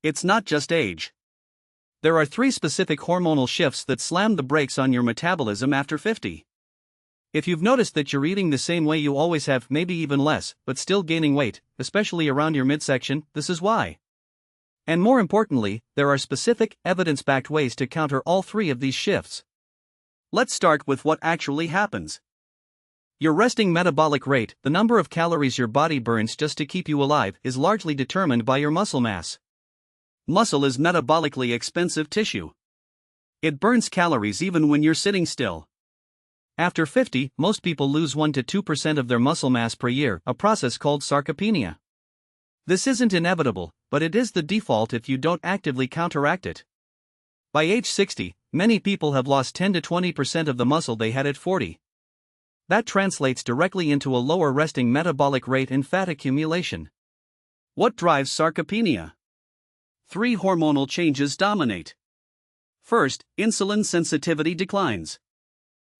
It's not just age. There are 3 specific hormonal shifts that slam the brakes on your metabolism after 50. If you've noticed that you're eating the same way you always have, maybe even less, but still gaining weight, especially around your midsection, this is why. And more importantly, there are specific, evidence-backed ways to counter all 3 of these shifts. Let's start with what actually happens. Your resting metabolic rate, the number of calories your body burns just to keep you alive, is largely determined by your muscle mass. Muscle is metabolically expensive tissue. It burns calories even when you're sitting still. After 50, most people lose 1 to 2% of their muscle mass per year, a process called sarcopenia. This isn't inevitable, but it is the default if you don't actively counteract it. By age 60, many people have lost 10 to 20% of the muscle they had at 40. That translates directly into a lower resting metabolic rate and fat accumulation. What drives sarcopenia? 3 hormonal changes dominate. First, insulin sensitivity declines.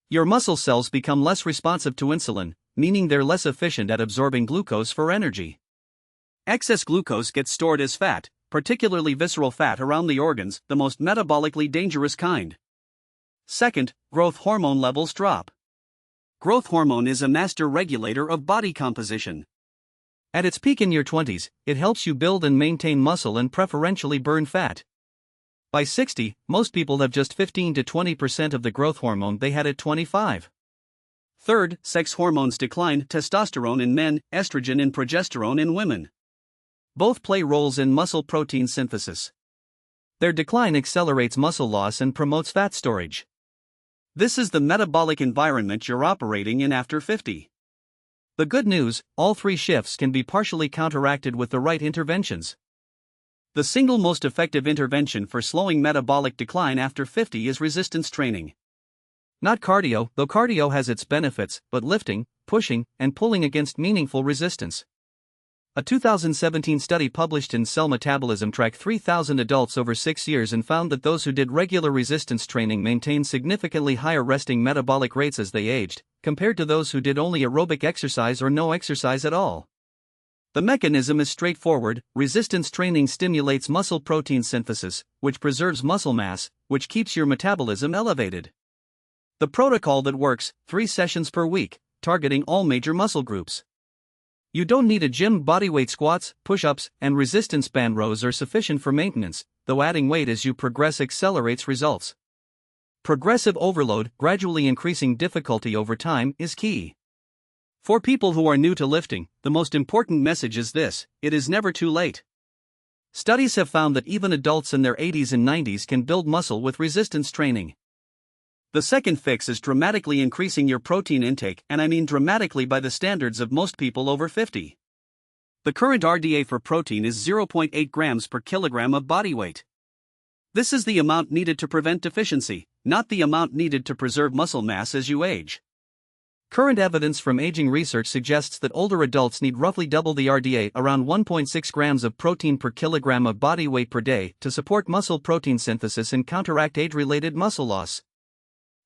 Your muscle cells become less responsive to insulin, meaning they're less efficient at absorbing glucose for energy. Excess glucose gets stored as fat, particularly visceral fat around the organs, the most metabolically dangerous kind. Second, growth hormone levels drop. Growth hormone is a master regulator of body composition. At its peak in your 20s, it helps you build and maintain muscle and preferentially burn fat. By 60, most people have just 15 to 20% of the growth hormone they had at 25. Third, sex hormones decline, testosterone in men, estrogen and progesterone in women. Both play roles in muscle protein synthesis. Their decline accelerates muscle loss and promotes fat storage. This is the metabolic environment you're operating in after 50. The good news, all 3 shifts can be partially counteracted with the right interventions. The single most effective intervention for slowing metabolic decline after 50 is resistance training. Not cardio, though cardio has its benefits, but lifting, pushing, and pulling against meaningful resistance. A 2017 study published in Cell Metabolism tracked 3,000 adults over 6 years and found that those who did regular resistance training maintained significantly higher resting metabolic rates as they aged, compared to those who did only aerobic exercise or no exercise at all. The mechanism is straightforward. Resistance training stimulates muscle protein synthesis, which preserves muscle mass, which keeps your metabolism elevated. The protocol that works: 3 sessions per week, targeting all major muscle groups. You don't need a gym. Bodyweight squats, push-ups, and resistance band rows are sufficient for maintenance, though adding weight as you progress accelerates results. Progressive overload, gradually increasing difficulty over time, is key. For people who are new to lifting, the most important message is this: it is never too late. Studies have found that even adults in their 80s and 90s can build muscle with resistance training. The second fix is dramatically increasing your protein intake, and I mean dramatically by the standards of most people over 50. The current RDA for protein is 0.8 grams per kilogram of body weight. This is the amount needed to prevent deficiency, not the amount needed to preserve muscle mass as you age. Current evidence from aging research suggests that older adults need roughly double the RDA, around 1.6 grams of protein per kilogram of body weight per day, to support muscle protein synthesis and counteract age-related muscle loss.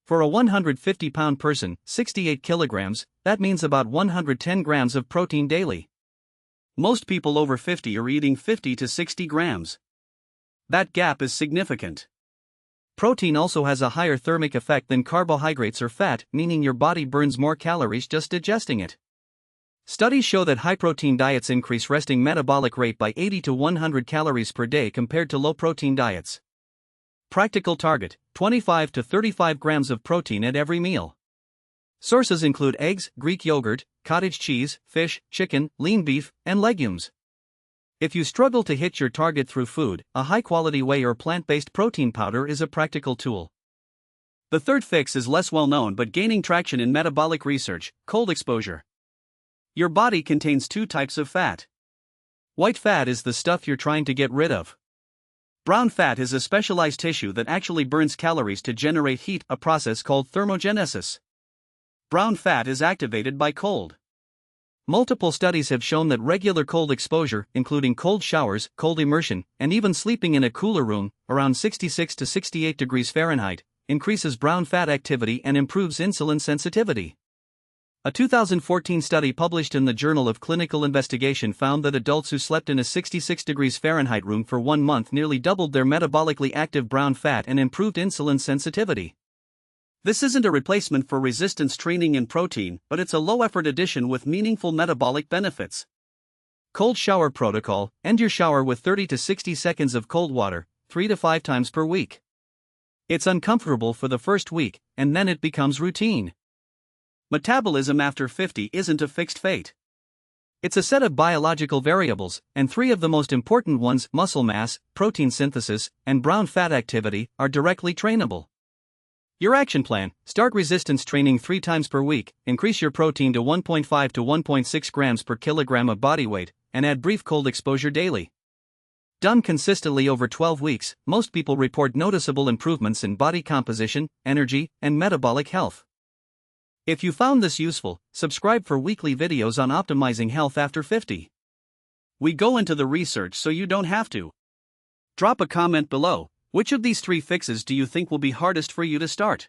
For a 150-pound person, 68 kilograms, that means about 110 grams of protein daily. Most people over 50 are eating 50 to 60 grams. That gap is significant. Protein also has a higher thermic effect than carbohydrates or fat, meaning your body burns more calories just digesting it. Studies show that high-protein diets increase resting metabolic rate by 80 to 100 calories per day compared to low-protein diets. Practical target: 25 to 35 grams of protein at every meal. Sources include eggs, Greek yogurt, cottage cheese, fish, chicken, lean beef, and legumes. If you struggle to hit your target through food, a high-quality whey or plant-based protein powder is a practical tool. The third fix is less well-known but gaining traction in metabolic research: cold exposure. Your body contains 2 types of fat. White fat is the stuff you're trying to get rid of. Brown fat is a specialized tissue that actually burns calories to generate heat, a process called thermogenesis. Brown fat is activated by cold. Multiple studies have shown that regular cold exposure, including cold showers, cold immersion, and even sleeping in a cooler room, around 66 to 68 degrees Fahrenheit, increases brown fat activity and improves insulin sensitivity. A 2014 study published in the Journal of Clinical Investigation found that adults who slept in a 66 degrees Fahrenheit room for 1 month nearly doubled their metabolically active brown fat and improved insulin sensitivity. This isn't a replacement for resistance training and protein, but it's a low-effort addition with meaningful metabolic benefits. Cold shower protocol: end your shower with 30 to 60 seconds of cold water, 3 to 5 times per week. It's uncomfortable for the first week, and then it becomes routine. Metabolism after 50 isn't a fixed fate. It's a set of biological variables, and 3 of the most important ones, muscle mass, protein synthesis, and brown fat activity, are directly trainable. Your action plan: start resistance training 3 times per week, increase your protein to 1.5 to 1.6 grams per kilogram of body weight, and add brief cold exposure daily. Done consistently over 12 weeks, most people report noticeable improvements in body composition, energy, and metabolic health. If you found this useful, subscribe for weekly videos on optimizing health after 50. We go into the research so you don't have to. Drop a comment below. Which of these 3 fixes do you think will be hardest for you to start?